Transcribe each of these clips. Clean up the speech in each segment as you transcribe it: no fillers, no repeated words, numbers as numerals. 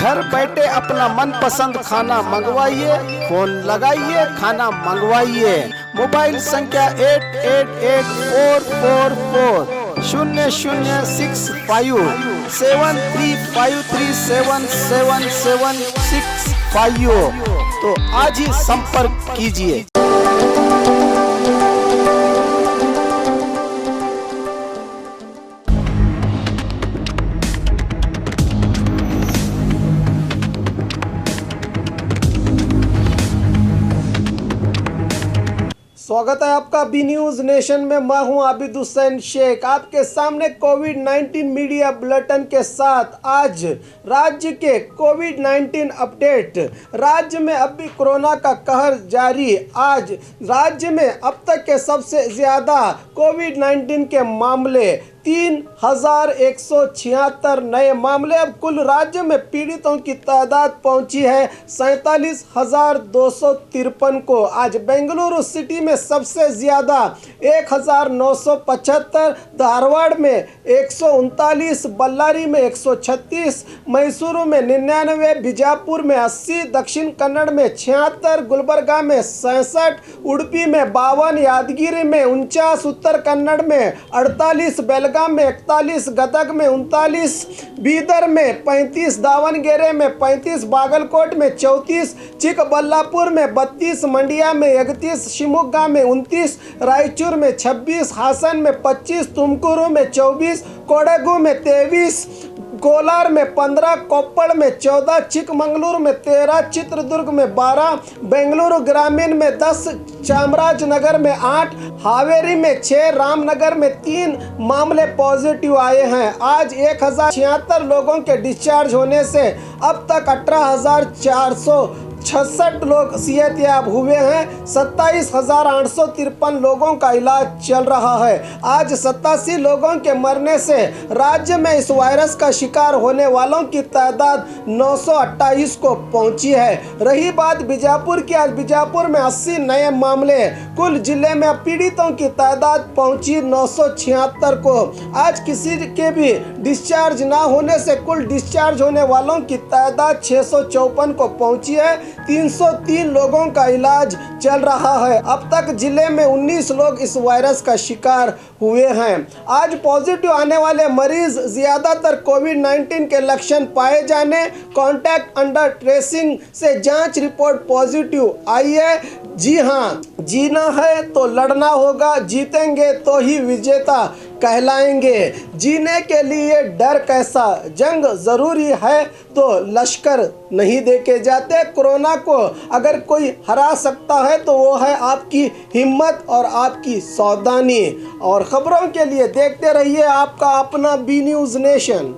घर बैठे अपना मनपसंद खाना मंगवाइए, फोन लगाइए, खाना मंगवाइए। मोबाइल संख्या 884440006353777765। तो आज ही संपर्क कीजिए। स्वागत है आपका बी न्यूज नेशन में। मैं हूं आबिद हुसैन शेख, आपके सामने कोविड-19 मीडिया बुलेटिन के साथ आज राज्य के कोविड-19 अपडेट। राज्य में अब भी कोरोना का कहर जारी। आज राज्य में अब तक के सबसे ज़्यादा कोविड-19 के मामले 3176 नए मामले। अब कुल राज्य में पीड़ितों की तादाद पहुंची है 47,253 को। आज बेंगलुरु सिटी में सबसे ज़्यादा 1,975, धारवाड़ में 139, बल्लारी में 136, मैसूरू में 99, बीजापुर में 80, दक्षिण कन्नड़ में 76, गुलबर्गा में 67, उडुपी में 52, यादगिरी में 49, उत्तर कन्नड़ में 48, बेलगाम में 41, गदग में 39, बीदर में 35, दावनगेरे में 35, बागलकोट में 34, चिकबल्लापुर में 32, मंडिया में 31, शिवमोगा में 29, रायचूर में 26, हासन में 25, तुमकुरू में 24, कोडगु में 23, कोलार में 15, कोप्पड़ में 14, चिकमंगलुरु में 13, चित्रदुर्ग में 12, बेंगलुरु ग्रामीण में 10, चामराजनगर में 8, हावेरी में 6, रामनगर में 3 मामले पॉजिटिव आए हैं। आज 1076 लोगों के डिस्चार्ज होने से अब तक 18,466 लोग सेहतयाब हुए हैं। 27,853 लोगों का इलाज चल रहा है। आज 87 लोगों के मरने से राज्य में इस वायरस का शिकार होने वालों की तादाद 928 को पहुंची है। रही बात बीजापुर की, आज बीजापुर में 80 नए मामले। कुल जिले में पीड़ितों की तादाद पहुंची 976 को। आज किसी के भी डिस्चार्ज ना होने से कुल डिस्चार्ज होने वालों की तादाद 654 को पहुंची है। 303 लोगों का इलाज चल रहा है। अब तक जिले में 19 लोग इस वायरस का शिकार हुए हैं। आज पॉजिटिव आने वाले मरीज ज्यादातर कोविड-19 के लक्षण पाए जाने, कॉन्टैक्ट अंडर ट्रेसिंग से जांच रिपोर्ट पॉजिटिव आई है। जी हाँ, जीना है तो लड़ना होगा, जीतेंगे तो ही विजेता कहलाएंगे। जीने के लिए डर कैसा, जंग जरूरी है तो लश्कर नहीं देके जाते। कोरोना को अगर कोई हरा सकता है तो वो है आपकी हिम्मत और आपकी सावधानी। और खबरों के लिए देखते रहिए आपका अपना बी न्यूज नेशन।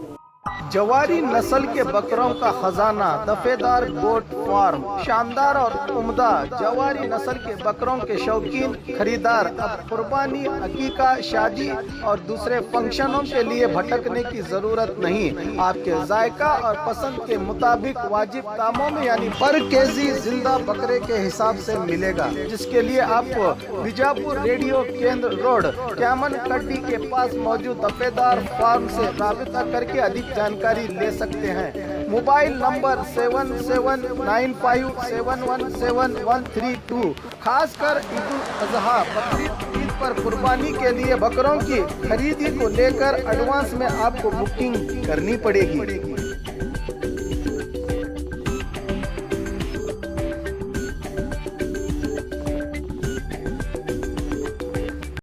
जवारी नस्ल के बकरों का खजाना, दफेदार गोट फार्म। शानदार और उम्दा जवारी नस्ल के बकरों के शौकीन खरीदार अब कुर्बानी, अकीका, शादी और दूसरे फंक्शनों के लिए भटकने की जरूरत नहीं। आपके जायका और पसंद के मुताबिक वाजिब दामों में यानी पर केजी जिंदा बकरे के हिसाब से मिलेगा, जिसके लिए आपको बीजापुर रेडियो केंद्र रोड, क्यामन कड्डी के पास मौजूद दफेदार फार्म से राबिता करके अधिक जानकारी ले सकते हैं। Mobile number 7795717132। खासकर ईद उल अजहा, बकरीद ईद पर कुर्बानी के लिए बकरों की खरीदी को लेकर एडवांस में आपको बुकिंग करनी पड़ेगी।